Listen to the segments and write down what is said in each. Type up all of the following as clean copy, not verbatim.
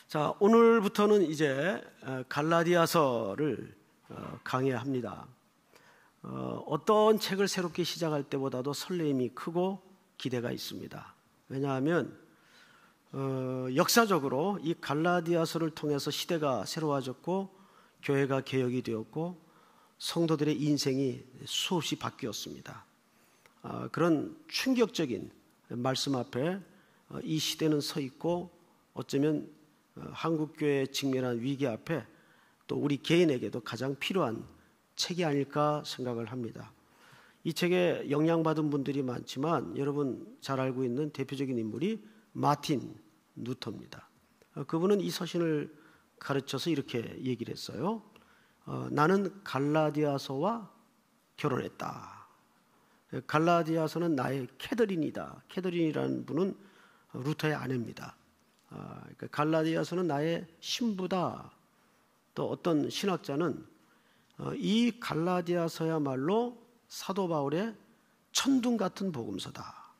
자, 오늘부터는 이제 갈라디아서를 강의합니다. 어떤 책을 새롭게 시작할 때보다도 설렘이 크고 기대가 있습니다. 왜냐하면 역사적으로 이 갈라디아서를 통해서 시대가 새로워졌고 교회가 개혁이 되었고 성도들의 인생이 수없이 바뀌었습니다. 그런 충격적인 말씀 앞에 이 시대는 서 있고 어쩌면 한국교회에 직면한 위기 앞에 또 우리 개인에게도 가장 필요한 책이 아닐까 생각을 합니다. 이 책에 영향받은 분들이 많지만 여러분 잘 알고 있는 대표적인 인물이 마틴 루터입니다. 그분은 이 서신을 가르쳐서 이렇게 얘기를 했어요. 나는 갈라디아서와 결혼했다. 갈라디아서는 나의 캐더린이다. 캐더린이라는 분은 루터의 아내입니다. 그러니까 갈라디아서는 나의 신부다. 또 어떤 신학자는 이 갈라디아서야말로 사도 바울의 천둥 같은 복음서다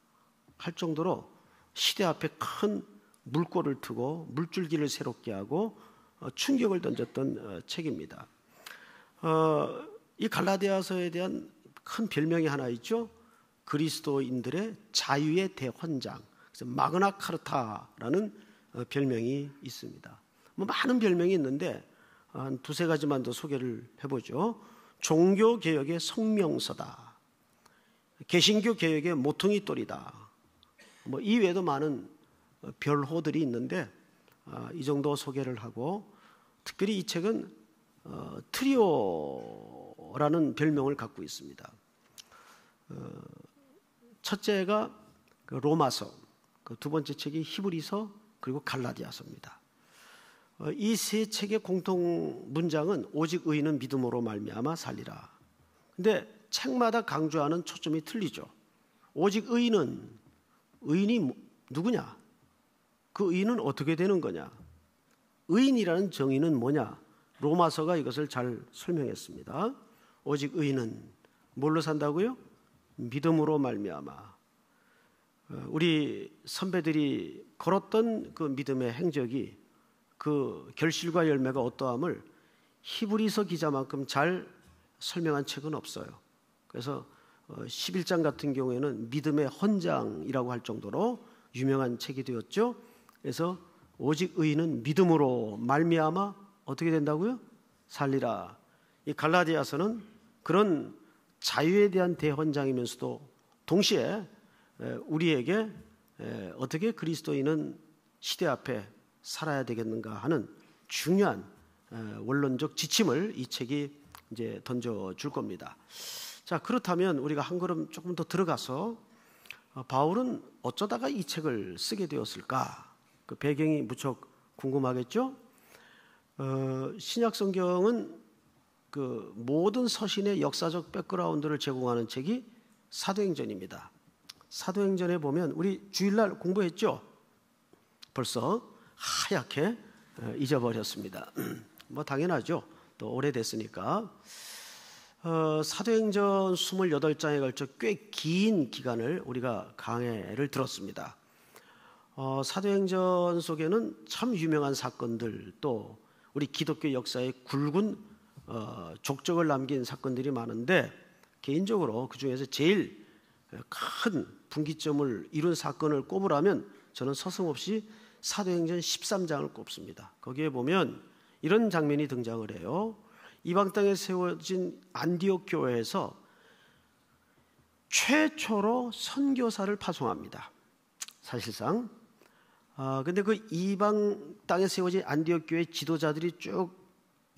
할 정도로 시대 앞에 큰 물꼬를 트고 물줄기를 새롭게 하고 충격을 던졌던 책입니다. 이 갈라디아서에 대한 큰 별명이 하나 있죠. 그리스도인들의 자유의 대헌장, 그래서 마그나 카르타라는 별명이 있습니다. 많은 별명이 있는데 한 두세 가지만 더 소개를 해보죠. 종교개혁의 성명서다. 개신교 개혁의 모퉁이 돌이다. 이 외에도 많은 별호들이 있는데 이 정도 소개를 하고, 특별히 이 책은 트리오라는 별명을 갖고 있습니다. 첫째가 로마서, 두 번째 책이 히브리서, 그리고 갈라디아서입니다. 이 세 책의 공통 문장은 오직 의인은 믿음으로 말미암아 살리라. 근데 책마다 강조하는 초점이 틀리죠. 오직 의인이 누구냐? 그 의인은 어떻게 되는 거냐? 의인이라는 정의는 뭐냐? 로마서가 이것을 잘 설명했습니다. 오직 의인은 뭘로 산다고요? 믿음으로 말미암아. 우리 선배들이 걸었던 그 믿음의 행적이, 그 결실과 열매가 어떠함을 히브리서 기자만큼 잘 설명한 책은 없어요. 그래서 11장 같은 경우에는 믿음의 헌장이라고 할 정도로 유명한 책이 되었죠. 그래서 오직 의인은 믿음으로 말미암아 어떻게 된다고요? 살리라. 이 갈라디아서는 그런 자유에 대한 대헌장이면서도 동시에 우리에게 어떻게 그리스도인은 시대 앞에 살아야 되겠는가 하는 중요한 원론적 지침을 이 책이 이제 던져줄 겁니다. 자, 그렇다면 우리가 한 걸음 조금 더 들어가서 바울은 어쩌다가 이 책을 쓰게 되었을까? 그 배경이 무척 궁금하겠죠? 신약 성경은 그 모든 서신의 역사적 백그라운드를 제공하는 책이 사도행전입니다. 사도행전에 보면 우리 주일날 공부했죠? 벌써 하얗게 잊어버렸습니다. 당연하죠. 또 오래됐으니까. 사도행전 28장에 걸쳐 꽤 긴 기간을 우리가 강해를 들었습니다. 사도행전 속에는 참 유명한 사건들, 또 우리 기독교 역사에 굵은 족적을 남긴 사건들이 많은데, 개인적으로 그 중에서 제일 큰 분기점을 이룬 사건을 꼽으라면 저는 서슴없이 사도행전 13장을 꼽습니다. 거기에 보면 이런 장면이 등장을 해요. 이방 땅에 세워진 안디옥 교회에서 최초로 선교사를 파송합니다. 사실상. 근데 그 이방 땅에 세워진 안디옥 교회 지도자들이 쭉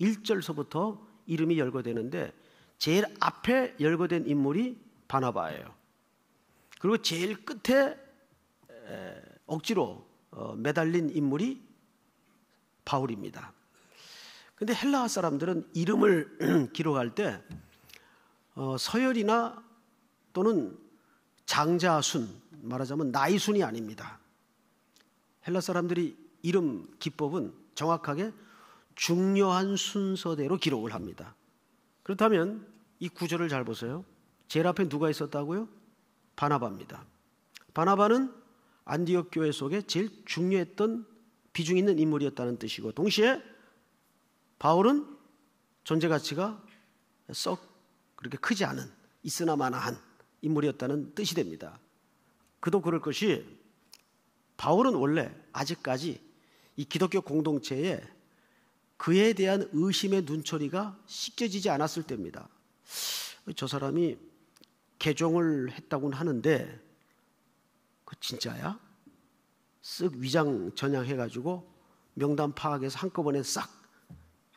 1절서부터 이름이 열거되는데 제일 앞에 열거된 인물이 바나바예요. 그리고 제일 끝에 억지로 매달린 인물이 바울입니다. 그런데 헬라어 사람들은 이름을 기록할 때 서열이나 또는 장자순, 말하자면 나이순이 아닙니다. 헬라 사람들이 이름 기법은 정확하게 중요한 순서대로 기록을 합니다. 그렇다면 이 구절을 잘 보세요. 제일 앞에 누가 있었다고요? 바나바입니다. 바나바는 안디옥 교회 속에 제일 중요했던 비중 있는 인물이었다는 뜻이고, 동시에 바울은 존재 가치가 썩 그렇게 크지 않은, 있으나 마나한 인물이었다는 뜻이 됩니다. 그도 그럴 것이, 바울은 원래 아직까지 이 기독교 공동체에 그에 대한 의심의 눈초리가 씻겨지지 않았을 때입니다. 저 사람이 개종을 했다고는 하는데 그 진짜야? 쓱 위장 전향해가지고 명단 파악해서 한꺼번에 싹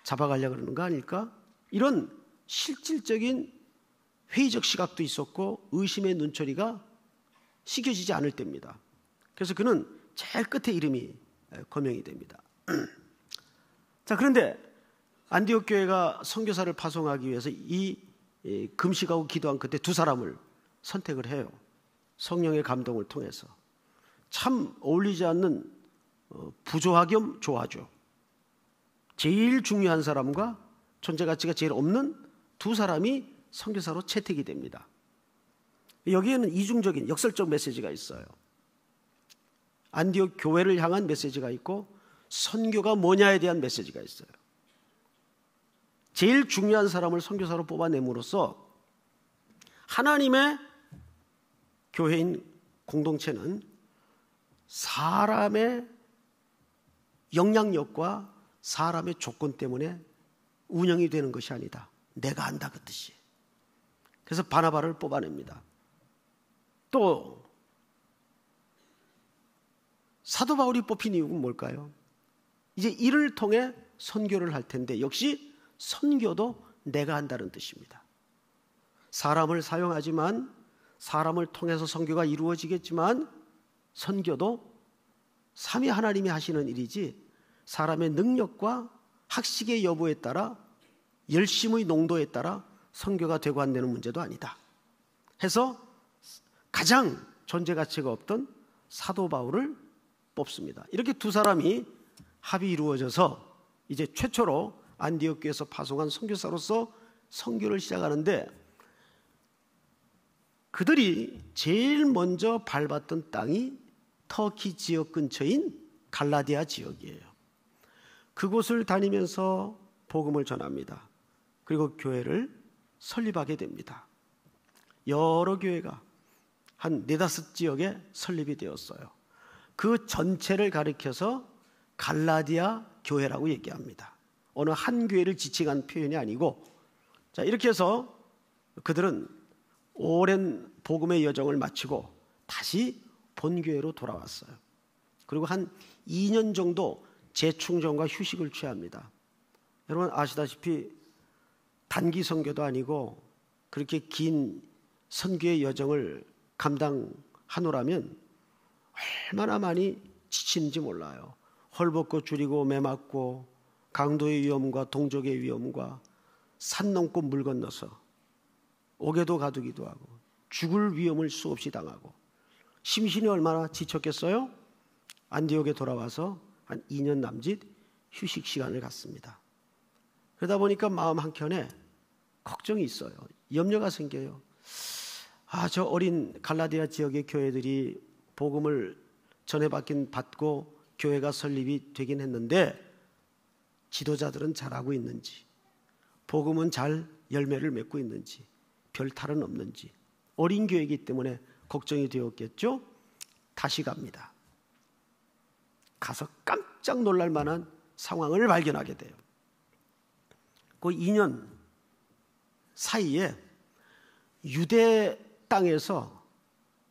잡아가려고 그러는 거 아닐까? 이런 실질적인 회의적 시각도 있었고 의심의 눈초리가 씻겨지지 않을 때입니다. 그래서 그는 제일 끝에 이름이 거명이 됩니다. 자, 그런데 안디옥 교회가 선교사를 파송하기 위해서 이 금식하고 기도한 그때 두 사람을 선택을 해요. 성령의 감동을 통해서. 참 어울리지 않는 부조화 겸 조화죠. 제일 중요한 사람과 존재 가치가 제일 없는 두 사람이 선교사로 채택이 됩니다. 여기에는 이중적인 역설적 메시지가 있어요. 안디옥 교회를 향한 메시지가 있고 선교가 뭐냐에 대한 메시지가 있어요. 제일 중요한 사람을 선교사로 뽑아냄으로써 하나님의 교회인 공동체는 사람의 영향력과 사람의 조건 때문에 운영이 되는 것이 아니다. 내가 한다 그 뜻이. 그래서 바나바를 뽑아냅니다. 또 사도 바울이 뽑힌 이유는 뭘까요? 이제 이를 통해 선교를 할 텐데 역시 선교도 내가 한다는 뜻입니다. 사람을 사용하지만 사람을 통해서 선교가 이루어지겠지만 선교도 삼위 하나님이 하시는 일이지 사람의 능력과 학식의 여부에 따라 열심의 농도에 따라 선교가 되고 안 되는 문제도 아니다 해서 가장 존재 가치가 없던 사도 바울을 뽑습니다. 이렇게 두 사람이 합이 이루어져서 이제 최초로 안디옥 교회에서 파송한 선교사로서 선교를 시작하는데 그들이 제일 먼저 밟았던 땅이 터키 지역 근처인 갈라디아 지역이에요. 그곳을 다니면서 복음을 전합니다. 그리고 교회를 설립하게 됩니다. 여러 교회가 한 4-5 지역에 설립이 되었어요. 그 전체를 가리켜서 갈라디아 교회라고 얘기합니다. 어느 한 교회를 지칭한 표현이 아니고, 자, 이렇게 해서 그들은 오랜 복음의 여정을 마치고 다시 본교회로 돌아왔어요. 그리고 한 2년 정도 재충전과 휴식을 취합니다. 여러분 아시다시피 단기 선교도 아니고 그렇게 긴 선교의 여정을 감당하노라면 얼마나 많이 지치는지 몰라요. 헐벗고 줄이고 매 맞고 강도의 위험과 동족의 위험과 산 넘고 물 건너서 옥에도 가두기도 하고 죽을 위험을 수없이 당하고 심신이 얼마나 지쳤겠어요? 안디옥에 돌아와서 한 2년 남짓 휴식 시간을 갖습니다. 그러다 보니까 마음 한켠에 걱정이 있어요. 염려가 생겨요. 저 어린 갈라디아 지역의 교회들이 복음을 전해받긴 받고 교회가 설립이 되긴 했는데 지도자들은 잘하고 있는지, 복음은 잘 열매를 맺고 있는지, 별 탈은 없는지, 어린 교회이기 때문에 걱정이 되었겠죠. 다시 갑니다. 가서 깜짝 놀랄 만한 상황을 발견하게 돼요. 그 2년 사이에 유대 땅에서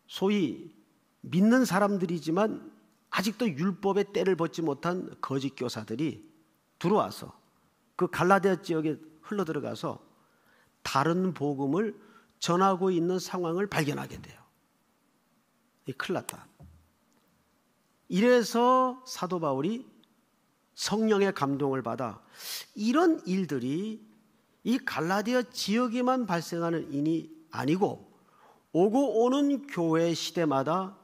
소위 믿는 사람들이지만 아직도 율법의 때를 벗지 못한 거짓 교사들이 들어와서 그 갈라디아 지역에 흘러들어가서 다른 복음을 전하고 있는 상황을 발견하게 돼요. 큰일 났다. 이래서 사도 바울이 성령의 감동을 받아 이런 일들이 이 갈라디아 지역에만 발생하는 일이 아니고 오고 오는 교회 시대마다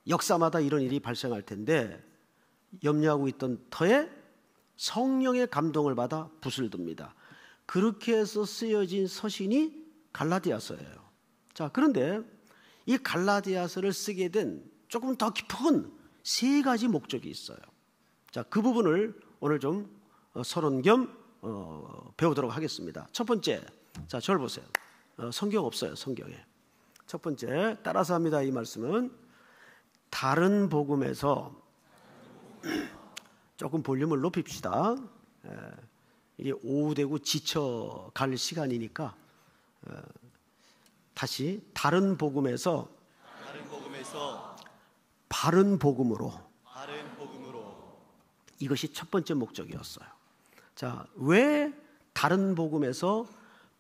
역사마다 이런 일이 발생할 텐데 염려하고 있던 터에 성령의 감동을 받아 붓을 듭니다. 그렇게 해서 쓰여진 서신이 갈라디아서예요. 자, 그런데 이 갈라디아서를 쓰게 된 조금 더 깊은 3가지 목적이 있어요. 자, 그 부분을 오늘 좀 서론 겸 배우도록 하겠습니다. 첫 번째, 자, 저를 보세요. 성경 없어요, 성경에. 첫 번째, 따라서 합니다. 이 말씀은 다른 복음에서 조금 볼륨을 높입시다. 이게 오후되고 지쳐갈 시간이니까 다시 다른 복음에서 바른 복음으로 이것이 첫 번째 목적이었어요. 자, 왜 다른 복음에서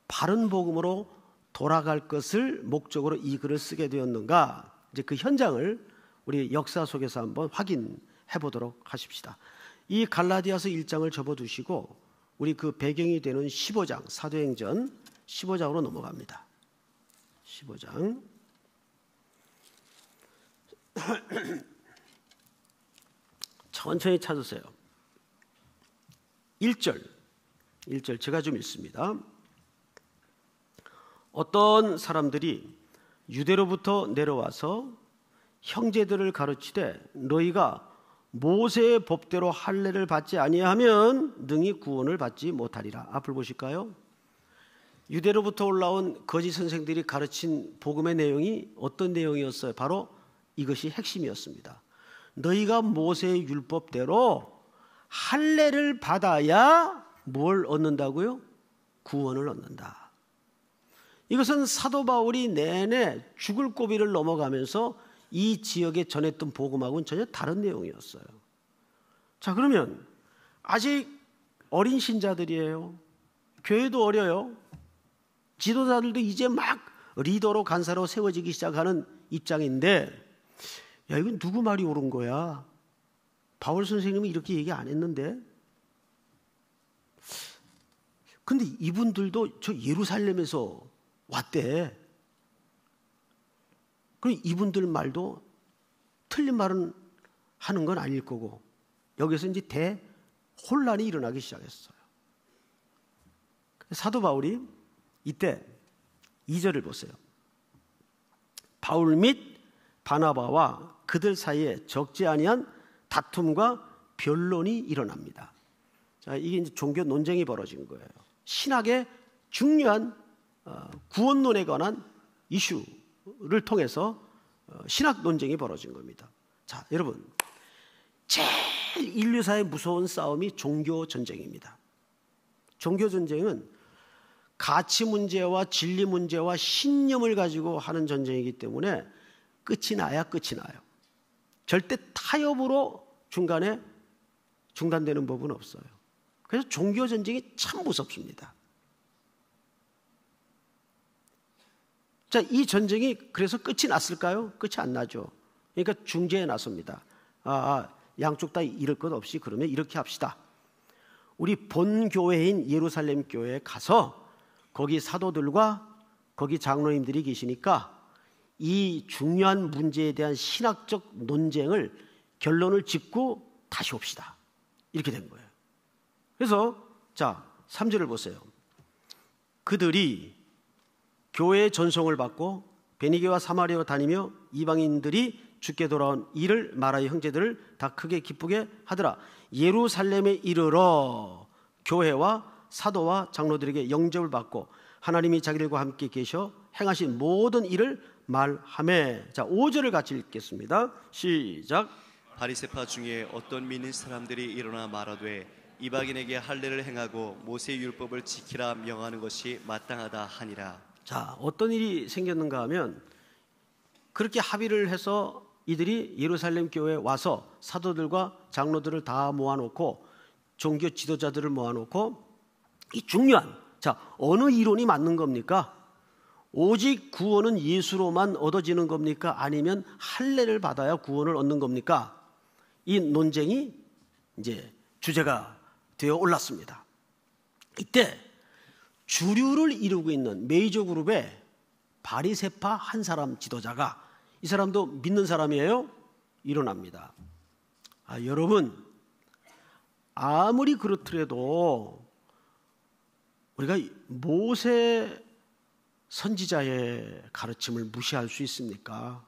바른 복음으로 돌아갈 것을 목적으로 이 글을 쓰게 되었는가? 이제 그 현장을 우리 역사 속에서 한번 확인해 보도록 하십시다. 이 갈라디아서 1장을 접어두시고 우리 그 배경이 되는 15장, 사도행전 15장으로 넘어갑니다. 15장. 천천히 찾으세요. 1절 제가 좀 읽습니다. 어떤 사람들이 유대로부터 내려와서 형제들을 가르치되 너희가 모세의 법대로 할례를 받지 아니하면 능히 구원을 받지 못하리라. 앞을 보실까요? 유대로부터 올라온 거짓 선생들이 가르친 복음의 내용이 어떤 내용이었어요? 바로 이것이 핵심이었습니다. 너희가 모세의 율법대로 할례를 받아야 뭘 얻는다고요? 구원을 얻는다. 이것은 사도 바울이 내내 죽을 고비를 넘어가면서 이 지역에 전했던 복음하고는 전혀 다른 내용이었어요. 자, 그러면 아직 어린 신자들이에요. 교회도 어려요. 지도자들도 이제 막 리더로 간사로 세워지기 시작하는 입장인데, 야, 이건 누구 말이 옳은 거야? 바울 선생님은 이렇게 얘기 안 했는데. 근데 이분들도 저 예루살렘에서 왔대. 그럼 이분들 말도 틀린 말은 하는 건 아닐 거고, 여기서 이제 대혼란이 일어나기 시작했어요. 사도 바울이 이때 2절을 보세요. 바울 및 바나바와 그들 사이에 적지 아니한 다툼과 변론이 일어납니다. 자, 이게 이제 종교 논쟁이 벌어진 거예요. 신학의 중요한 구원론에 관한 이슈를 통해서 신학 논쟁이 벌어진 겁니다. 자, 여러분, 제일 인류사의 무서운 싸움이 종교 전쟁입니다. 종교 전쟁은 가치 문제와 진리 문제와 신념을 가지고 하는 전쟁이기 때문에 끝이 나야 끝이 나요. 절대 타협으로 중간에 중단되는 법은 없어요. 그래서 종교 전쟁이 참 무섭습니다. 자, 이 전쟁이 그래서 끝이 났을까요? 끝이 안 나죠. 그러니까 중재에 나섭니다. 양쪽 다 잃을 것 없이 그러면 이렇게 합시다. 우리 본 교회인 예루살렘 교회에 가서 거기 사도들과 거기 장로님들이 계시니까 이 중요한 문제에 대한 신학적 논쟁을 결론을 짓고 다시 옵시다. 이렇게 된 거예요. 그래서 자, 3절을 보세요. 그들이 교회의 전송을 받고 베니게와 사마리아로 다니며 이방인들이 주께 돌아온 이를 말하여 형제들을 다 크게 기쁘게 하더라. 예루살렘에 이르러 교회와 사도와 장로들에게 영접을 받고 하나님이 자기들과 함께 계셔 행하신 모든 일을 말하매. 자, 5절을 같이 읽겠습니다. 시작. 바리새파 중에 어떤 믿는 사람들이 일어나 말하되 이방인에게 할례를 행하고 모세의 율법을 지키라 명하는 것이 마땅하다 하니라. 자, 어떤 일이 생겼는가 하면 그렇게 합의를 해서 이들이 예루살렘 교회에 와서 사도들과 장로들을 다 모아놓고 종교 지도자들을 모아놓고 이 중요한, 자, 어느 이론이 맞는 겁니까? 오직 구원은 예수로만 얻어지는 겁니까? 아니면 할례를 받아야 구원을 얻는 겁니까? 이 논쟁이 이제 주제가 되어 올랐습니다. 이때 주류를 이루고 있는 메이저 그룹의 바리새파 한 사람 지도자가, 이 사람도 믿는 사람이에요, 일어납니다. 여러분, 아무리 그렇더라도 우리가 모세 선지자의 가르침을 무시할 수 있습니까?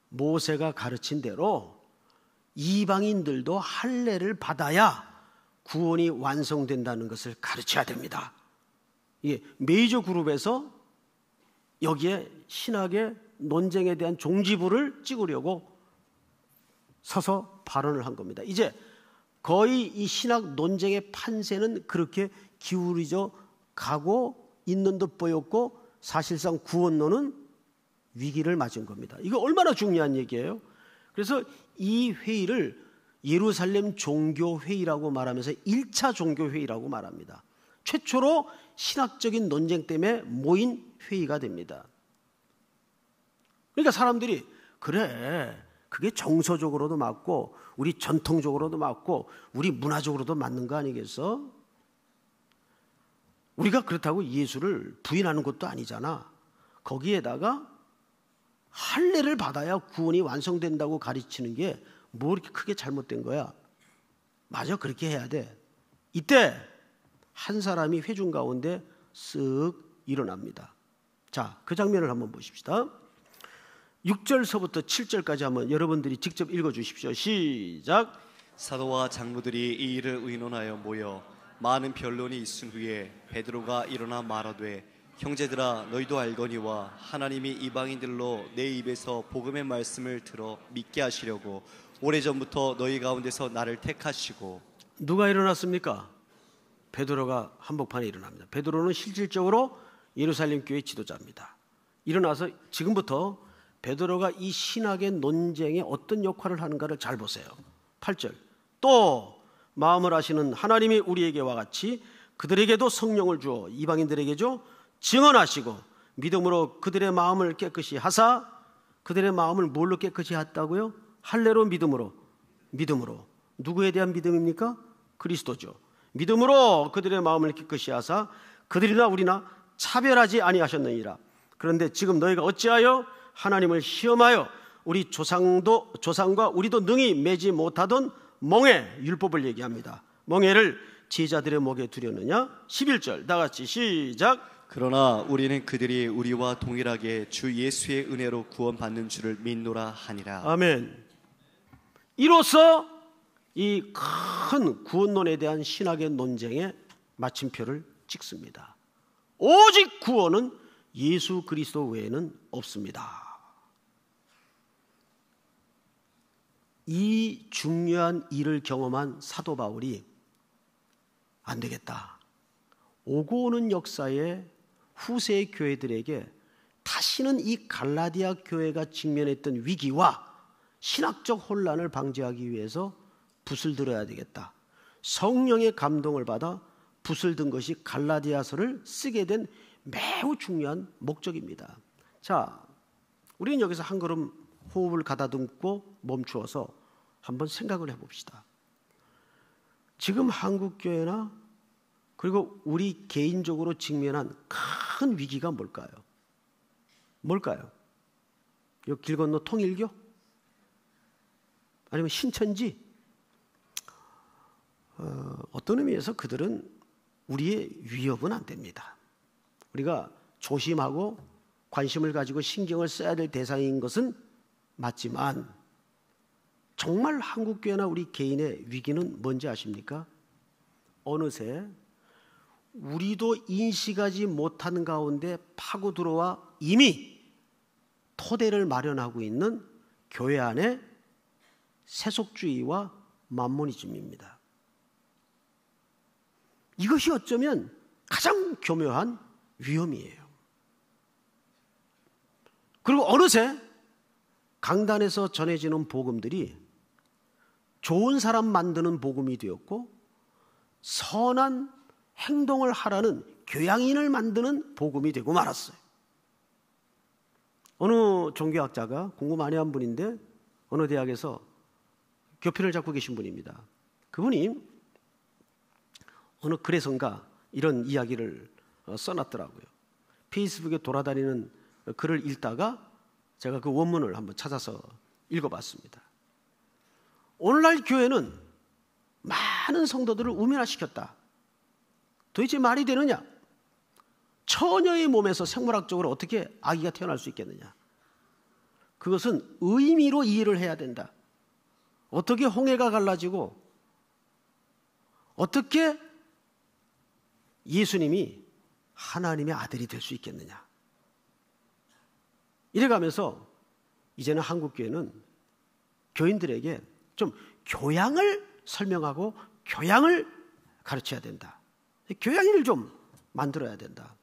모세가 가르친 대로 이방인들도 할례를 받아야 구원이 완성된다는 것을 가르쳐야 됩니다. 이게 메이저 그룹에서 여기에 신학의 논쟁에 대한 종지부를 찍으려고 서서 발언을 한 겁니다. 이제 거의 이 신학 논쟁의 판세는 그렇게 기울어져 가고 있는 듯 보였고, 사실상 구원론은 위기를 맞은 겁니다. 이거 얼마나 중요한 얘기예요. 그래서 이 회의를 예루살렘 종교회의라고 말하면서 1차 종교회의라고 말합니다. 최초로 신학적인 논쟁 때문에 모인 회의가 됩니다. 그러니까 사람들이 그래, 그게 정서적으로도 맞고 우리 전통적으로도 맞고 우리 문화적으로도 맞는 거 아니겠어? 우리가 그렇다고 예수를 부인하는 것도 아니잖아. 거기에다가 할례를 받아야 구원이 완성된다고 가르치는 게 뭐 이렇게 크게 잘못된 거야? 맞아, 그렇게 해야 돼. 이때 한 사람이 회중 가운데 쓱 일어납니다. 자, 그 장면을 한번 보십시다. 6절서부터 7절까지 한번 여러분들이 직접 읽어주십시오. 시작. 사도와 장로들이 이 일을 의논하여 모여 많은 변론이 있은 후에 베드로가 일어나 말하되, 형제들아, 너희도 알거니와 하나님이 이방인들로 내 입에서 복음의 말씀을 들어 믿게 하시려고 오래전부터 너희 가운데서 나를 택하시고. 누가 일어났습니까? 베드로가 한복판에 일어납니다. 베드로는 실질적으로 예루살렘 교회 지도자입니다. 일어나서 지금부터 베드로가 이 신학의 논쟁에 어떤 역할을 하는가를 잘 보세요. 8절. 또 마음을 아시는 하나님이 우리에게와 같이 그들에게도 성령을 주어 이방인들에게죠 증언하시고 믿음으로 그들의 마음을 깨끗이 하사. 그들의 마음을 뭘로 깨끗이 했다고요? 할례로, 믿음으로. 누구에 대한 믿음입니까? 그리스도죠. 믿음으로 그들의 마음을 깨끗이 하사 그들이나 우리나 차별하지 아니하셨느니라. 그런데 지금 너희가 어찌하여 하나님을 시험하여 우리 조상과 우리도 능히 매지 못하던 멍에, 율법을 얘기합니다. 멍에를 제자들의 목에 두려느냐? 11절 다 같이 시작. 그러나 우리는 그들이 우리와 동일하게 주 예수의 은혜로 구원받는 줄을 믿노라 하니라. 아멘. 이로써 이 큰 구원론에 대한 신학의 논쟁에 마침표를 찍습니다. 오직 구원은 예수 그리스도 외에는 없습니다. 이 중요한 일을 경험한 사도 바울이 안 되겠다. 오고 오는 역사의 후세의 교회들에게 다시는 이 갈라디아 교회가 직면했던 위기와 신학적 혼란을 방지하기 위해서 붓을 들어야 되겠다. 성령의 감동을 받아 붓을 든 것이 갈라디아서를 쓰게 된 매우 중요한 목적입니다. 자, 우리는 여기서 한 걸음 호흡을 가다듬고 멈추어서 한번 생각을 해봅시다. 지금 한국교회나 그리고 우리 개인적으로 직면한 큰 위기가 뭘까요? 요 길 건너 통일교? 아니면 신천지? 어떤 의미에서 그들은 우리의 위협은 안 됩니다. 우리가 조심하고 관심을 가지고 신경을 써야 될 대상인 것은 맞지만 정말 한국교회나 우리 개인의 위기는 뭔지 아십니까? 어느새 우리도 인식하지 못하는 가운데 파고 들어와 이미 토대를 마련하고 있는 교회 안에 세속주의와 만모니즘입니다. 이것이 어쩌면 가장 교묘한 위험이에요. 그리고 어느새 강단에서 전해지는 복음들이 좋은 사람 만드는 복음이 되었고 선한 행동을 하라는 교양인을 만드는 복음이 되고 말았어요. 어느 종교학자가 공부 많이 한 분인데 어느 대학에서 교편을 잡고 계신 분입니다. 그분이 어느 글에선가 이런 이야기를 써놨더라고요. 페이스북에 돌아다니는 글을 읽다가 제가 그 원문을 한번 찾아서 읽어봤습니다. 오늘날 교회는 많은 성도들을 우면화시켰다. 도대체 말이 되느냐? 처녀의 몸에서 생물학적으로 어떻게 아기가 태어날 수 있겠느냐? 그것은 의미로 이해를 해야 된다. 어떻게 홍해가 갈라지고 어떻게 예수님이 하나님의 아들이 될 수 있겠느냐. 이래가면서 이제는 한국교회는 교인들에게 좀 교양을 설명하고 교양을 가르쳐야 된다. 교양을 좀 만들어야 된다.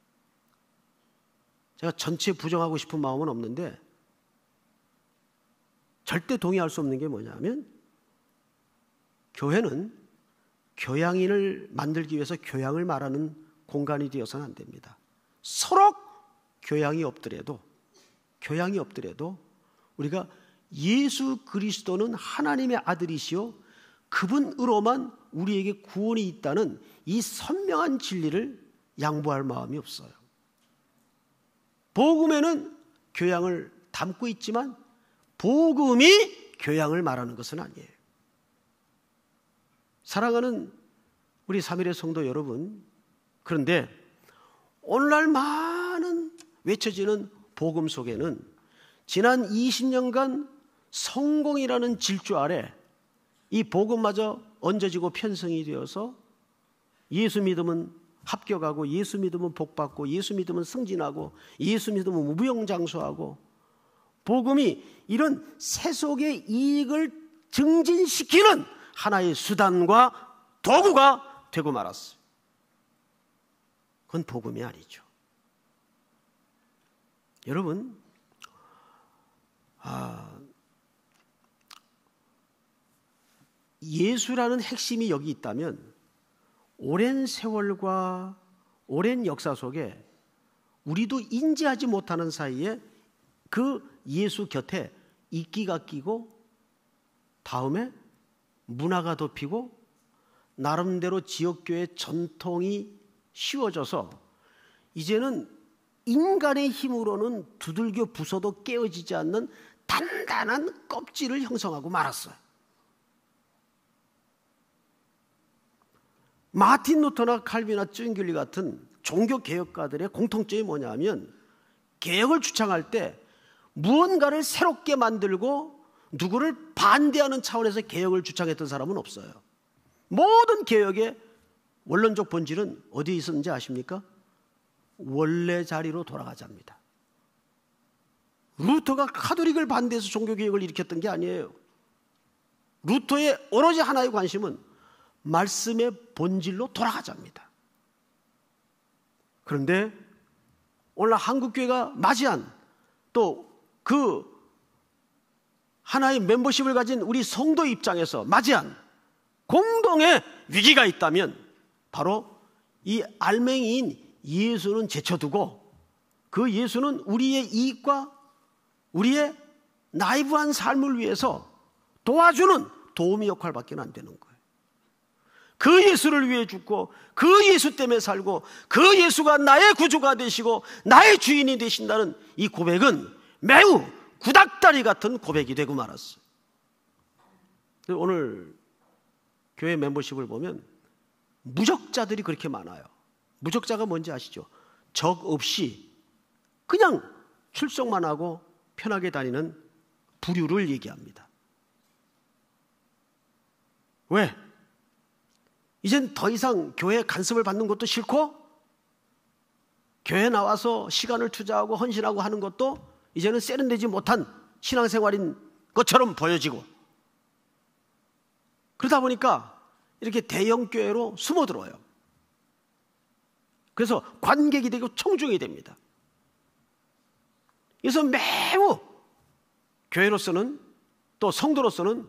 제가 전체 부정하고 싶은 마음은 없는데 절대 동의할 수 없는 게 뭐냐면 교회는 교양인을 만들기 위해서 교양을 말하는 공간이 되어서는 안 됩니다. 서로 교양이 없더라도 우리가 예수 그리스도는 하나님의 아들이시요 그분으로만 우리에게 구원이 있다는 이 선명한 진리를 양보할 마음이 없어요. 복음에는 교양을 담고 있지만 복음이 교양을 말하는 것은 아니에요. 사랑하는 우리 3일의 성도 여러분, 그런데 오늘날 많은 외쳐지는 복음 속에는 지난 20년간 성공이라는 질주 아래 이 복음마저 얹어지고 편성이 되어서 예수 믿으면 합격하고 예수 믿으면 복받고 예수 믿으면 승진하고 예수 믿으면 무병장수하고 복음이 이런 세속의 이익을 증진시키는 하나의 수단과 도구가 되고 말았어요. 그건 복음이 아니죠. 여러분, 예수라는 핵심이 여기 있다면 오랜 세월과 오랜 역사 속에 우리도 인지하지 못하는 사이에 그 예수 곁에 이끼가 끼고 다음에 문화가 덮이고 나름대로 지역교회 전통이 씌워져서 이제는 인간의 힘으로는 두들겨 부숴도 깨어지지 않는 단단한 껍질을 형성하고 말았어요. 마틴 루터나 칼빈이나 쭌귤리 같은 종교개혁가들의 공통점이 뭐냐면 개혁을 주창할 때 무언가를 새롭게 만들고 누구를 반대하는 차원에서 개혁을 주창했던 사람은 없어요. 모든 개혁의 원론적 본질은 어디에 있었는지 아십니까? 원래 자리로 돌아가자입니다. 루터가 카톨릭을 반대해서 종교개혁을 일으켰던 게 아니에요. 루터의 오로지 하나의 관심은 말씀의 본질로 돌아가자입니다. 그런데 오늘 한국교회가 맞이한 또 그 하나의 멤버십을 가진 우리 성도 입장에서 맞이한 공동의 위기가 있다면 바로 이 알맹이인 예수는 제쳐두고 그 예수는 우리의 이익과 우리의 나이브한 삶을 위해서 도와주는 도우미 역할밖에 안 되는 거예요. 그 예수를 위해 죽고 그 예수 때문에 살고 그 예수가 나의 구주가 되시고 나의 주인이 되신다는 이 고백은 매우 구닥다리 같은 고백이 되고 말았어요. 오늘 교회 멤버십을 보면 무적자들이 그렇게 많아요. 무적자가 뭔지 아시죠? 적 없이 그냥 출석만 하고 편하게 다니는 부류를 얘기합니다. 왜? 이젠 더 이상 교회 간섭을 받는 것도 싫고 교회 나와서 시간을 투자하고 헌신하고 하는 것도 이제는 세련되지 못한 신앙생활인 것처럼 보여지고 그러다 보니까 이렇게 대형교회로 숨어들어요. 그래서 관객이 되고 청중이 됩니다. 그래서 매우 교회로서는 또 성도로서는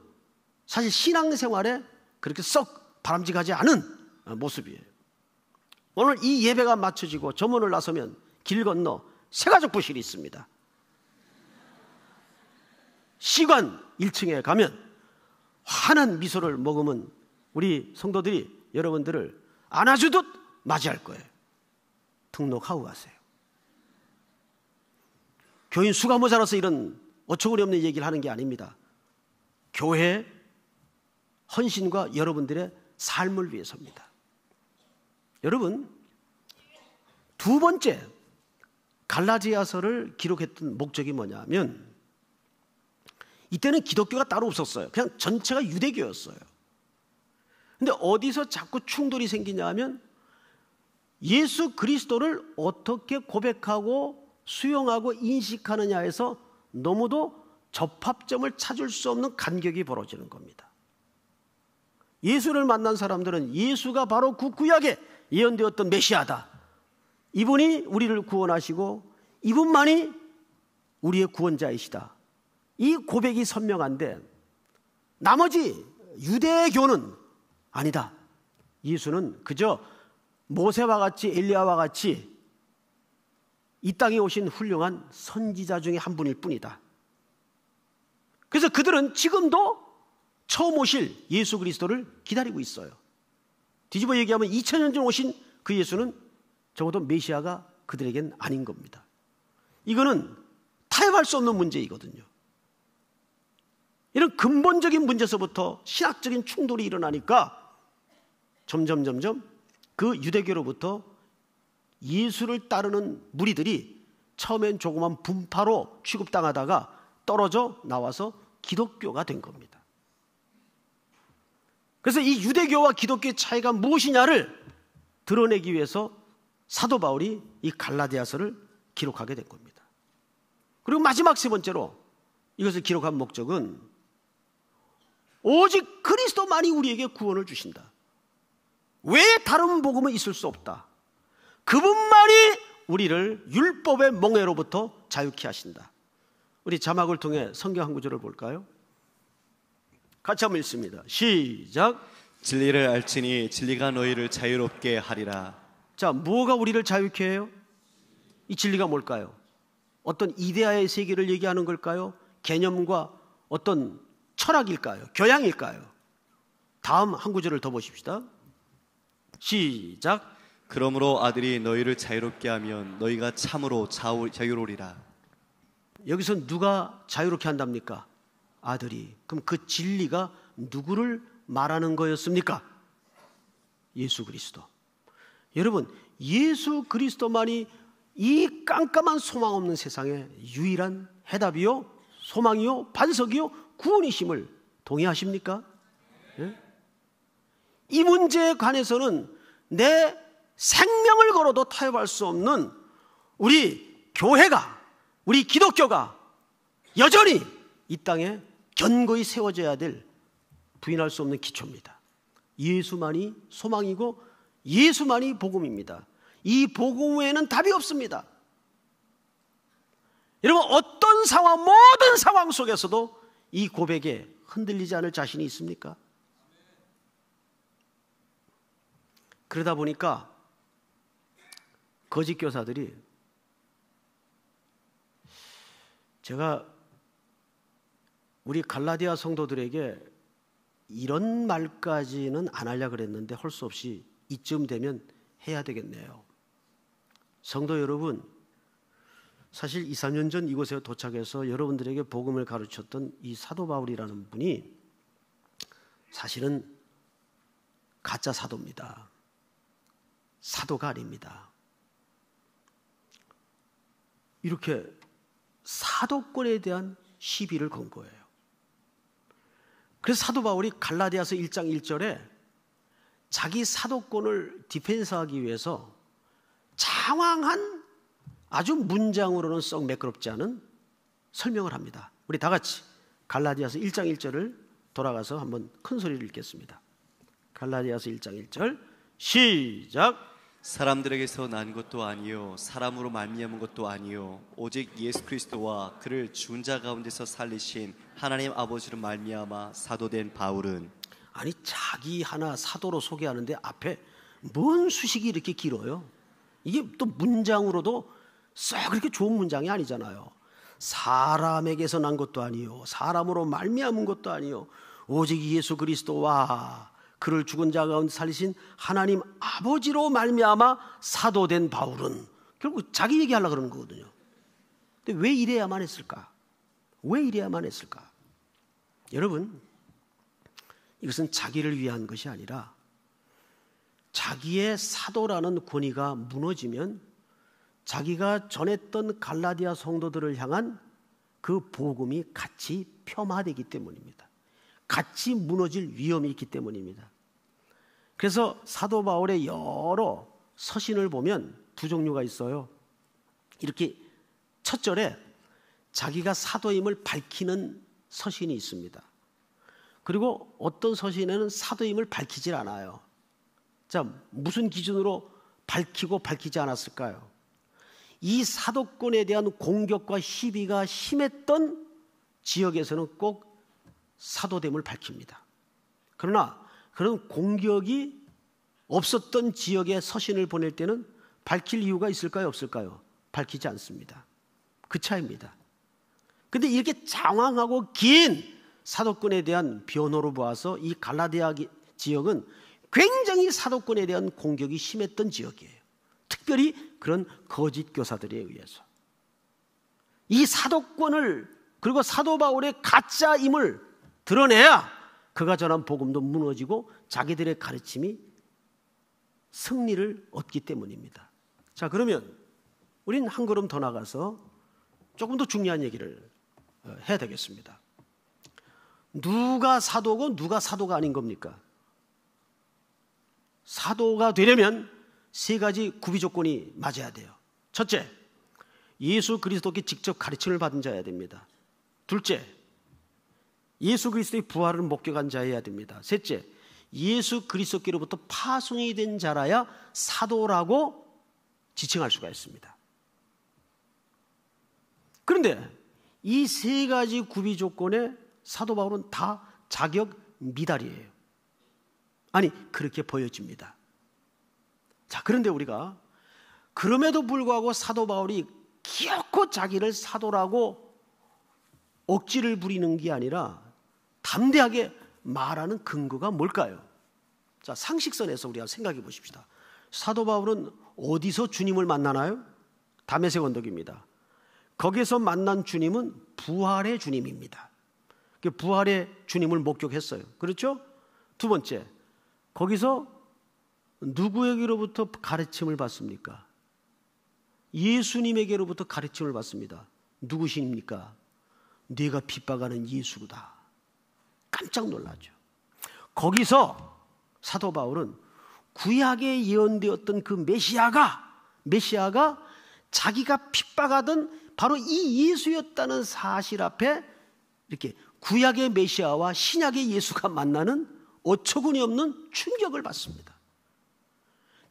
사실 신앙생활에 그렇게 썩 바람직하지 않은 모습이에요. 오늘 이 예배가 마쳐지고 점원을 나서면 길 건너 새가족 부실이 있습니다. 시관 1층에 가면 환한 미소를 머금은 우리 성도들이 여러분들을 안아주듯 맞이할 거예요. 등록하고 가세요. 교인 수가 모자라서 이런 어처구니 없는 얘기를 하는 게 아닙니다. 교회 헌신과 여러분들의 삶을 위해서입니다. 여러분, 두 번째 갈라디아서를 기록했던 목적이 뭐냐면 이때는 기독교가 따로 없었어요. 그냥 전체가 유대교였어요. 근데 어디서 자꾸 충돌이 생기냐 하면 예수 그리스도를 어떻게 고백하고 수용하고 인식하느냐에서 너무도 접합점을 찾을 수 없는 간격이 벌어지는 겁니다. 예수를 만난 사람들은 예수가 바로 그 구약에 예언되었던 메시아다. 이분이 우리를 구원하시고 이분만이 우리의 구원자이시다. 이 고백이 선명한데 나머지 유대교는 아니다. 예수는 그저 모세와 같이 엘리야와 같이 이 땅에 오신 훌륭한 선지자 중에 한 분일 뿐이다. 그래서 그들은 지금도 처음 오실 예수 그리스도를 기다리고 있어요. 뒤집어 얘기하면 2000년 전 오신 그 예수는 적어도 메시아가 그들에겐 아닌 겁니다. 이거는 타협할 수 없는 문제이거든요. 이런 근본적인 문제에서부터 신학적인 충돌이 일어나니까 점점 그 유대교로부터 예수를 따르는 무리들이 처음엔 조그만 분파로 취급당하다가 떨어져 나와서 기독교가 된 겁니다. 그래서 이 유대교와 기독교의 차이가 무엇이냐를 드러내기 위해서 사도 바울이 이 갈라디아서를 기록하게 된 겁니다. 그리고 마지막 세 번째로 이것을 기록한 목적은 오직 그리스도만이 우리에게 구원을 주신다. 왜 다른 복음은 있을 수 없다. 그분만이 우리를 율법의 멍에로부터 자유케 하신다. 우리 자막을 통해 성경 한 구절을 볼까요? 같이 한번 읽습니다. 시작. 진리를 알지니 진리가 너희를 자유롭게 하리라. 자, 뭐가 우리를 자유케 해요? 이 진리가 뭘까요? 어떤 이데아의 세계를 얘기하는 걸까요? 개념과 어떤 철학일까요? 교양일까요? 다음 한 구절을 더 보십시다. 시작. 그러므로 아들이 너희를 자유롭게 하면 너희가 참으로 자유로리라. 여기서 누가 자유롭게 한답니까? 아들이. 그럼 그 진리가 누구를 말하는 거였습니까? 예수 그리스도. 여러분, 예수 그리스도만이 이 깜깜한 소망 없는 세상에 유일한 해답이요, 소망이요, 반석이요, 구원이심을 동의하십니까? 예? 이 문제에 관해서는 내 생명을 걸어도 타협할 수 없는 우리 교회가, 우리 기독교가 여전히 이 땅에 견고히 세워져야 될 부인할 수 없는 기초입니다. 예수만이 소망이고 예수만이 복음입니다. 이 복음 외에는 답이 없습니다. 여러분, 어떤 상황, 모든 상황 속에서도 이 고백에 흔들리지 않을 자신이 있습니까? 그러다 보니까 거짓 교사들이, 제가 우리 갈라디아 성도들에게 이런 말까지는 안 하려고 그랬는데 할 수 없이 이쯤 되면 해야 되겠네요. 성도 여러분, 사실 2, 3년 전 이곳에 도착해서 여러분들에게 복음을 가르쳤던 이 사도 바울이라는 분이 사실은 가짜 사도입니다. 사도가 아닙니다. 이렇게 사도권에 대한 시비를 건 거예요. 그래서 사도 바울이 갈라디아서 1장 1절에 자기 사도권을 디펜스하기 위해서 장황한 아주 문장으로는 썩 매끄럽지 않은 설명을 합니다. 우리 다 같이 갈라디아서 1장 1절을 돌아가서 한번 큰 소리를 읽겠습니다. 갈라디아서 1장 1절 시작. 사람들에게서 난 것도 아니요 사람으로 말미암은 것도 아니요 오직 예수 그리스도와 그를 죽은 자 가운데서 살리신 하나님 아버지로 말미암아 사도된 바울은. 아니, 자기 하나 사도로 소개하는데 앞에 뭔 수식이 이렇게 길어요? 이게 또 문장으로도 썩 그렇게 좋은 문장이 아니잖아요. 사람에게서 난 것도 아니요 사람으로 말미암은 것도 아니요 오직 예수 그리스도와 그를 죽은 자 가운데 살리신 하나님 아버지로 말미암아 사도된 바울은. 결국 자기 얘기하려고 그러는 거거든요. 근데 왜 이래야만 했을까? 왜 이래야만 했을까? 여러분, 이것은 자기를 위한 것이 아니라 자기의 사도라는 권위가 무너지면 자기가 전했던 갈라디아 성도들을 향한 그 복음이 같이 폄하되기 때문입니다. 같이 무너질 위험이 있기 때문입니다. 그래서 사도 바울의 여러 서신을 보면 두 종류가 있어요. 이렇게 첫 절에 자기가 사도임을 밝히는 서신이 있습니다. 그리고 어떤 서신에는 사도임을 밝히질 않아요. 자, 무슨 기준으로 밝히고 밝히지 않았을까요? 이 사도권에 대한 공격과 시비가 심했던 지역에서는 꼭 사도됨을 밝힙니다. 그러나 그런 공격이 없었던 지역에 서신을 보낼 때는 밝힐 이유가 있을까요? 없을까요? 밝히지 않습니다. 그 차이입니다. 그런데 이렇게 장황하고 긴 사도권에 대한 변호로 보아서 이 갈라디아 지역은 굉장히 사도권에 대한 공격이 심했던 지역이에요. 특별히 그런 거짓 교사들에 의해서. 이 사도권을, 그리고 사도 바울의 가짜임을 드러내야 그가 전한 복음도 무너지고 자기들의 가르침이 승리를 얻기 때문입니다. 자, 그러면 우린 한 걸음 더 나가서 조금 더 중요한 얘기를 해야 되겠습니다. 누가 사도고 누가 사도가 아닌 겁니까? 사도가 되려면 세 가지 구비 조건이 맞아야 돼요. 첫째, 예수 그리스도께 직접 가르침을 받은 자여야 됩니다. 둘째, 예수 그리스도의 부활을 목격한 자여야 됩니다. 셋째, 예수 그리스도께로부터 파송이 된 자라야 사도라고 지칭할 수가 있습니다. 그런데 이 세 가지 구비 조건에 사도 바울은 다 자격 미달이에요. 아니, 그렇게 보여집니다. 자, 그런데 우리가 그럼에도 불구하고 사도 바울이 기어코 자기를 사도라고 억지를 부리는 게 아니라 담대하게 말하는 근거가 뭘까요? 자, 상식선에서 우리가 생각해 보십시다. 사도 바울은 어디서 주님을 만나나요? 다메섹 언덕입니다. 거기서 만난 주님은 부활의 주님입니다. 부활의 주님을 목격했어요. 그렇죠? 두 번째, 거기서 누구에게로부터 가르침을 받습니까? 예수님에게로부터 가르침을 받습니다. 누구십니까? 네가 핍박하는 예수다. 깜짝 놀라죠. 거기서 사도 바울은 구약에 예언되었던 그 메시아가 자기가 핍박하던 바로 이 예수였다는 사실 앞에 이렇게 구약의 메시아와 신약의 예수가 만나는 어처구니 없는 충격을 받습니다.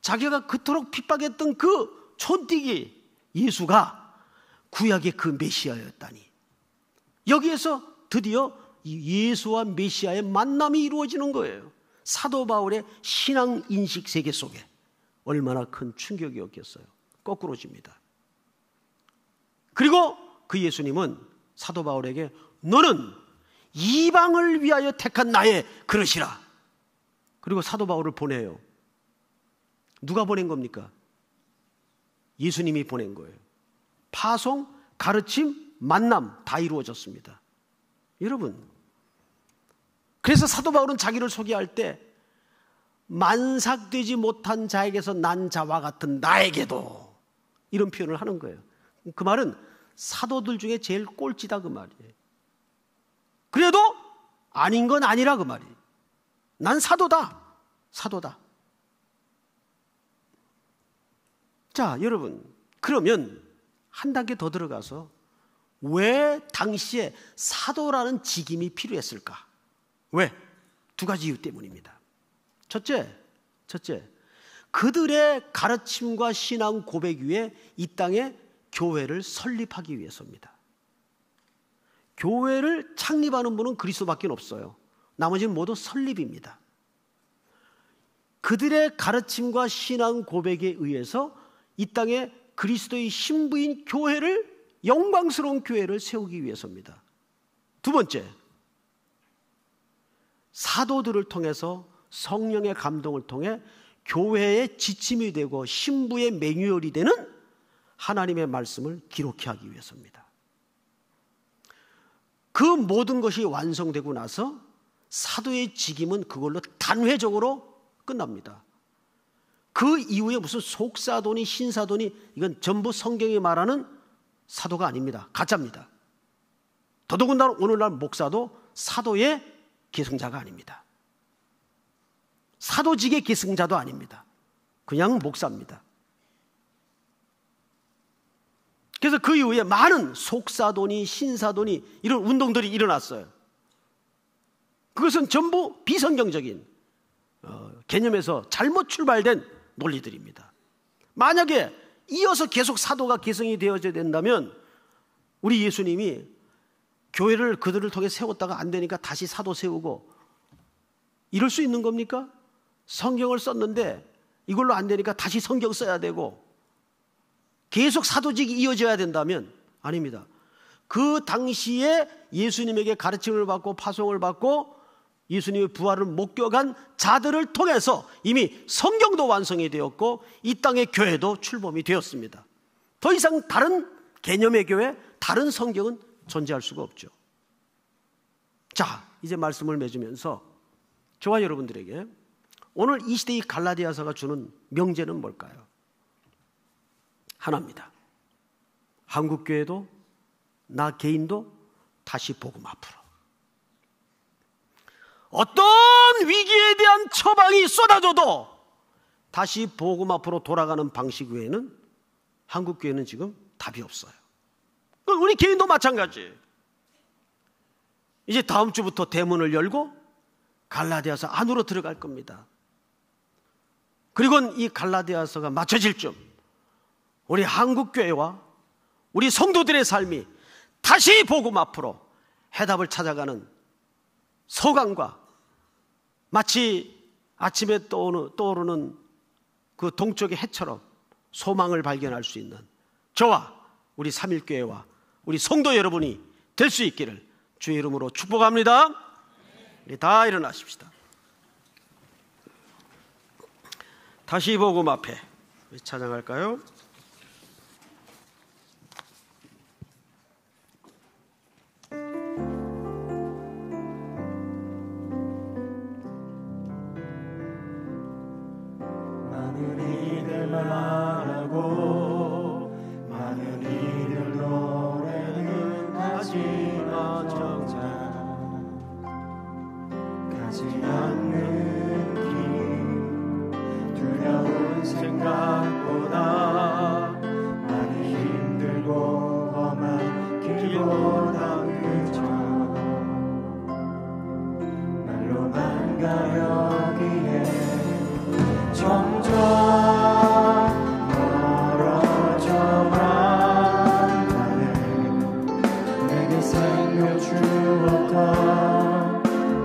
자기가 그토록 핍박했던 그 촌띠기 예수가 구약의 그 메시아였다니. 여기에서 드디어 이 예수와 메시아의 만남이 이루어지는 거예요. 사도 바울의 신앙 인식 세계 속에 얼마나 큰 충격이었겠어요. 거꾸로집니다. 그리고 그 예수님은 사도 바울에게 너는 이방을 위하여 택한 나의 그릇이라. 그리고 사도 바울을 보내요. 누가 보낸 겁니까? 예수님이 보낸 거예요. 파송, 가르침, 만남 다 이루어졌습니다. 여러분, 그래서 사도 바울은 자기를 소개할 때 만삭되지 못한 자에게서 난 자와 같은 나에게도 이런 표현을 하는 거예요. 그 말은 사도들 중에 제일 꼴찌다 그 말이에요. 그래도 아닌 건 아니라 그 말이에요. 난 사도다. 자, 여러분, 그러면 한 단계 더 들어가서 왜 당시에 사도라는 직임이 필요했을까? 왜? 두 가지 이유 때문입니다. 첫째, 그들의 가르침과 신앙 고백 위에 이 땅에 교회를 설립하기 위해서입니다. 교회를 창립하는 분은 그리스도밖에 없어요. 나머지는 모두 설립입니다. 그들의 가르침과 신앙 고백에 의해서 이 땅에 그리스도의 신부인 교회를, 영광스러운 교회를 세우기 위해서입니다. 두 번째, 사도들을 통해서 성령의 감동을 통해 교회의 지침이 되고 신부의 매뉴얼이 되는 하나님의 말씀을 기록해 하기 위해서입니다. 그 모든 것이 완성되고 나서 사도의 직임은 그걸로 단회적으로 끝납니다. 그 이후에 무슨 속사도니 신사도니 이건 전부 성경이 말하는 사도가 아닙니다. 가짜입니다. 더더군다나 오늘날 목사도 사도의 계승자가 아닙니다. 사도직의 계승자도 아닙니다. 그냥 목사입니다. 그래서 그 이후에 많은 속사도니 신사도니 이런 운동들이 일어났어요. 그것은 전부 비성경적인 개념에서 잘못 출발된 논리들입니다. 만약에 이어서 계속 사도가 계승이 되어져야 된다면 우리 예수님이 교회를 그들을 통해 세웠다가 안 되니까 다시 사도 세우고 이럴 수 있는 겁니까? 성경을 썼는데 이걸로 안 되니까 다시 성경 써야 되고 계속 사도직이 이어져야 된다면 아닙니다. 그 당시에 예수님에게 가르침을 받고 파송을 받고 예수님의 부활을 목격한 자들을 통해서 이미 성경도 완성이 되었고 이 땅의 교회도 출범이 되었습니다. 더 이상 다른 개념의 교회, 다른 성경은 존재할 수가 없죠. 자, 이제 말씀을 맺으면서 저와 여러분들에게 오늘 이 시대의 갈라디아서가 주는 명제는 뭘까요? 하나입니다. 한국교회도 나 개인도 다시 복음 앞으로. 어떤 위기에 대한 처방이 쏟아져도 다시 복음 앞으로 돌아가는 방식 외에는 한국교회는 지금 답이 없어요. 우리 개인도 마찬가지. 이제 다음 주부터 대문을 열고 갈라디아서 안으로 들어갈 겁니다. 그리고 이 갈라디아서가 맞춰질 쯤 우리 한국교회와 우리 성도들의 삶이 다시 복음 앞으로 해답을 찾아가는 소강과 마치 아침에 떠오르는 그 동쪽의 해처럼 소망을 발견할 수 있는 저와 우리 삼일교회와 우리 성도 여러분이 될 수 있기를 주의 이름으로 축복합니다. 우리 다 일어나십시다. 다시 복음 앞에 찬양할까요? 많은 이들 말하고 많은 이들 노래는 하지만 정작 가지 않는 길 두려운 생각보다 많이 힘들고 험한 길보다 그저 말로만 가려기에 점점 멀어져만 가네. 내게 생명 주었던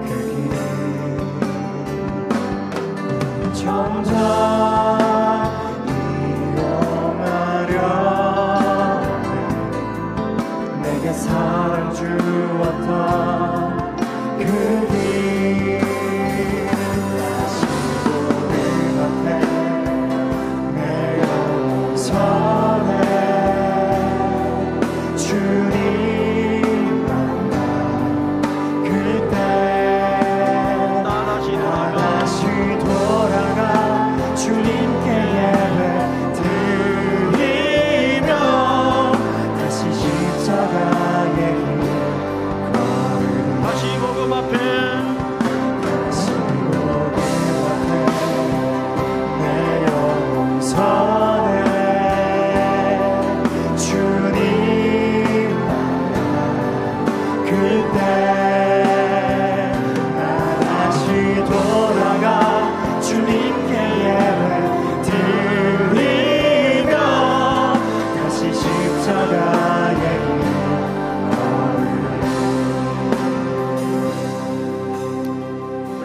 그 길 점점 이용하려 내게 사랑 주었던 그 길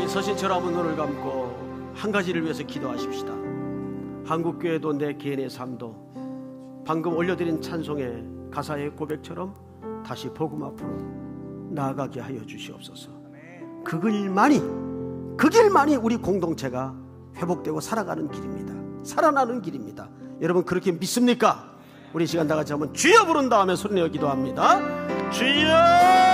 서신처럼 눈을 감고 한 가지를 위해서 기도하십시다. 한국교회도 내 개인의 삶도 방금 올려드린 찬송의 가사의 고백처럼 다시 복음 앞으로 나아가게 하여 주시옵소서. 그 길만이 우리 공동체가 회복되고 살아가는 길입니다. 살아나는 길입니다. 여러분 그렇게 믿습니까? 우리 시간 다 같이 한번 주여 부른 다음에 소리내어 기도합니다. 주여!